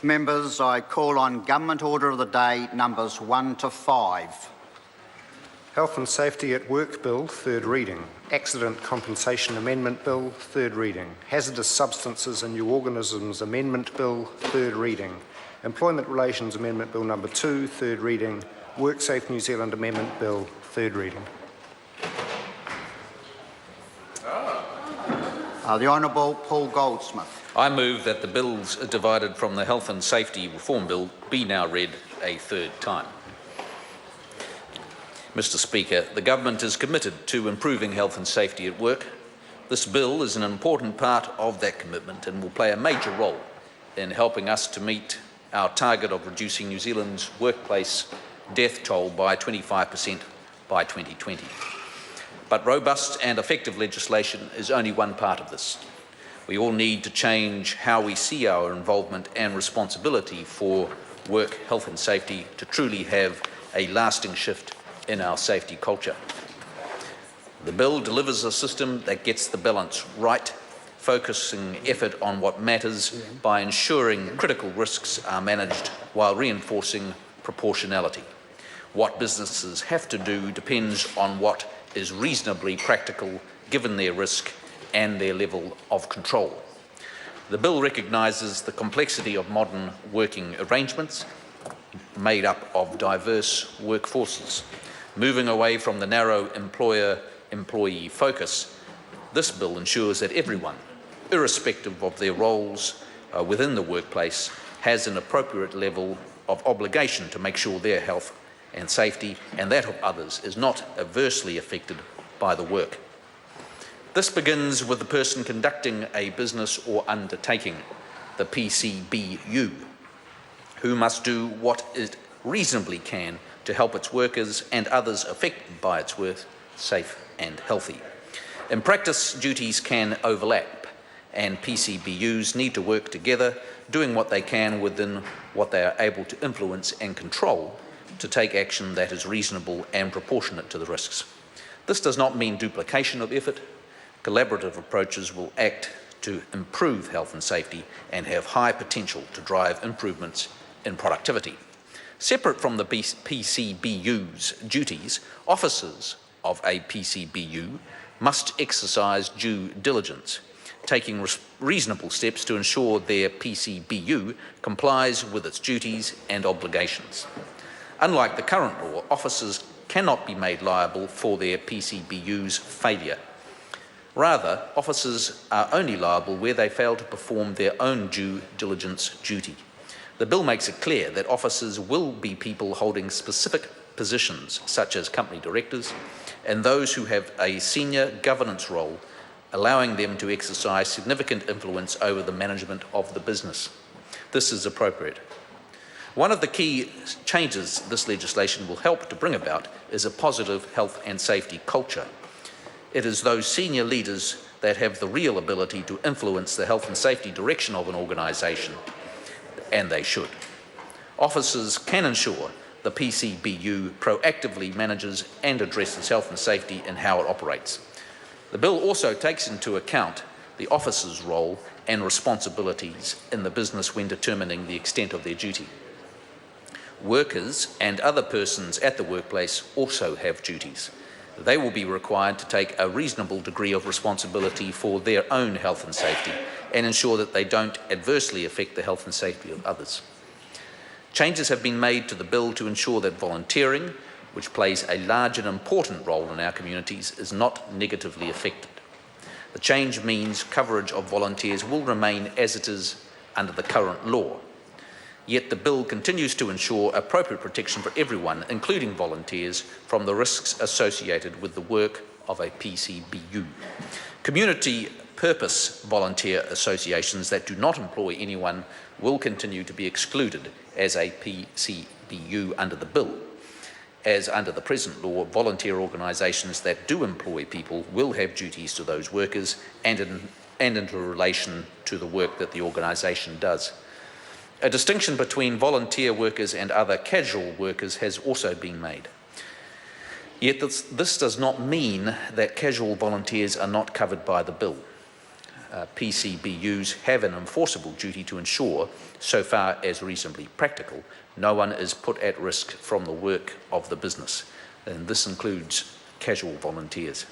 Members, I call on Government Order of the Day numbers 1 to 5. Health and Safety at Work Bill, third reading. Accident Compensation Amendment Bill, third reading. Hazardous Substances and New Organisms Amendment Bill, third reading. Employment Relations Amendment Bill number 2, third reading. WorkSafe New Zealand Amendment Bill, third reading. The Honourable Paul Goldsmith. I move that the bills divided from the Health and Safety Reform Bill be now read a third time. Mr. Speaker, the Government is committed to improving health and safety at work. This bill is an important part of that commitment and will play a major role in helping us to meet our target of reducing New Zealand's workplace death toll by 25% by 2020. But robust and effective legislation is only one part of this. We all need to change how we see our involvement and responsibility for work, health and safety to truly have a lasting shift in our safety culture. The bill delivers a system that gets the balance right, focusing effort on what matters by ensuring critical risks are managed while reinforcing proportionality. What businesses have to do depends on what is reasonably practical given their risk and their level of control. The bill recognises the complexity of modern working arrangements made up of diverse workforces. Moving away from the narrow employer-employee focus, this bill ensures that everyone, irrespective of their roles within the workplace, has an appropriate level of obligation to make sure their health and safety and that of others is not adversely affected by the work. This begins with the person conducting a business or undertaking, the PCBU, who must do what it reasonably can to help its workers and others affected by its work safe and healthy. In practice, duties can overlap and PCBUs need to work together, doing what they can within what they are able to influence and control to take action that is reasonable and proportionate to the risks. This does not mean duplication of effort. Collaborative approaches will act to improve health and safety and have high potential to drive improvements in productivity. Separate from the PCBU's duties, officers of a PCBU must exercise due diligence, taking reasonable steps to ensure their PCBU complies with its duties and obligations. Unlike the current law, officers cannot be made liable for their PCBU's failure. Rather, officers are only liable where they fail to perform their own due diligence duty. The bill makes it clear that officers will be people holding specific positions, such as company directors, and those who have a senior governance role, allowing them to exercise significant influence over the management of the business. This is appropriate. One of the key changes this legislation will help to bring about is a positive health and safety culture. It is those senior leaders that have the real ability to influence the health and safety direction of an organisation, and they should. Officers can ensure the PCBU proactively manages and addresses health and safety in how it operates. The bill also takes into account the officer's role and responsibilities in the business when determining the extent of their duty. Workers and other persons at the workplace also have duties. They will be required to take a reasonable degree of responsibility for their own health and safety and ensure that they don't adversely affect the health and safety of others. Changes have been made to the bill to ensure that volunteering, which plays a large and important role in our communities, is not negatively affected. The change means coverage of volunteers will remain as it is under the current law. Yet the bill continues to ensure appropriate protection for everyone, including volunteers, from the risks associated with the work of a PCBU. Community purpose volunteer associations that do not employ anyone will continue to be excluded as a PCBU under the bill. As under the present law, volunteer organisations that do employ people will have duties to those workers and in relation to the work that the organisation does. A distinction between volunteer workers and other casual workers has also been made. Yet this does not mean that casual volunteers are not covered by the bill. PCBUs have an enforceable duty to ensure, so far as reasonably practical, no one is put at risk from the work of the business, and this includes casual volunteers.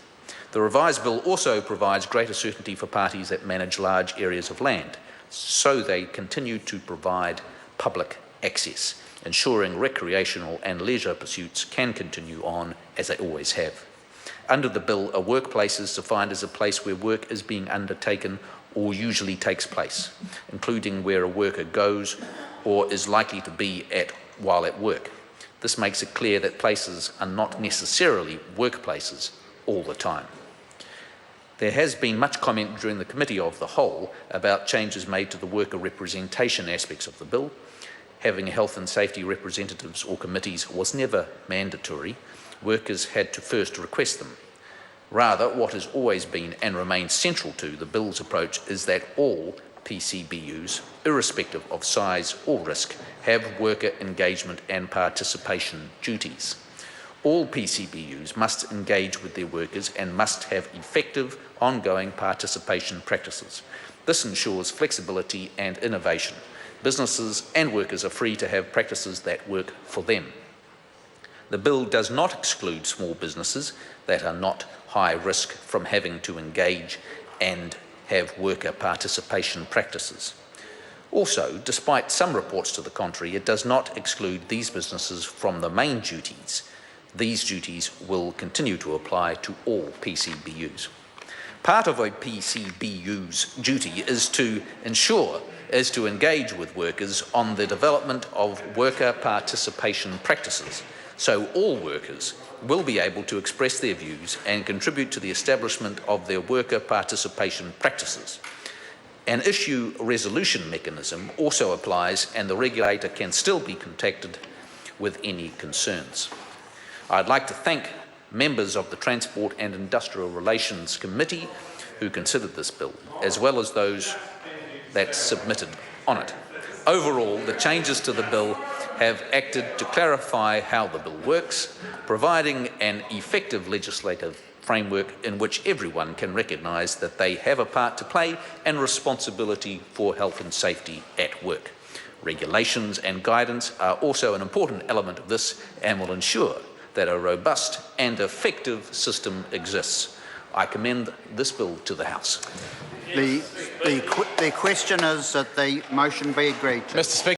The revised bill also provides greater certainty for parties that manage large areas of land, so they continue to provide public access, ensuring recreational and leisure pursuits can continue on as they always have. Under the bill, a workplace is defined as a place where work is being undertaken or usually takes place, including where a worker goes or is likely to be at while at work. This makes it clear that places are not necessarily workplaces all the time. There has been much comment during the Committee of the Whole about changes made to the worker representation aspects of the bill. Having health and safety representatives or committees was never mandatory. Workers had to first request them. Rather, what has always been and remains central to the bill's approach is that all PCBUs, irrespective of size or risk, have worker engagement and participation duties. All PCBUs must engage with their workers and must have effective, ongoing participation practices. This ensures flexibility and innovation. Businesses and workers are free to have practices that work for them. The bill does not exclude small businesses that are not high risk from having to engage and have worker participation practices. Also, despite some reports to the contrary, it does not exclude these businesses from the main duties. These duties will continue to apply to all PCBUs. Part of a PCBU's duty is to engage with workers on the development of worker participation practices, so all workers will be able to express their views and contribute to the establishment of their worker participation practices. An issue resolution mechanism also applies, and the regulator can still be contacted with any concerns. I'd like to thank members of the Transport and Industrial Relations Committee who considered this bill, as well as those that submitted on it. Overall, the changes to the bill have acted to clarify how the bill works, providing an effective legislative framework in which everyone can recognise that they have a part to play and responsibility for health and safety at work. Regulations and guidance are also an important element of this and will ensure that a robust and effective system exists. I commend this bill to the House. The question is that the motion be agreed to. Mr. Speaker.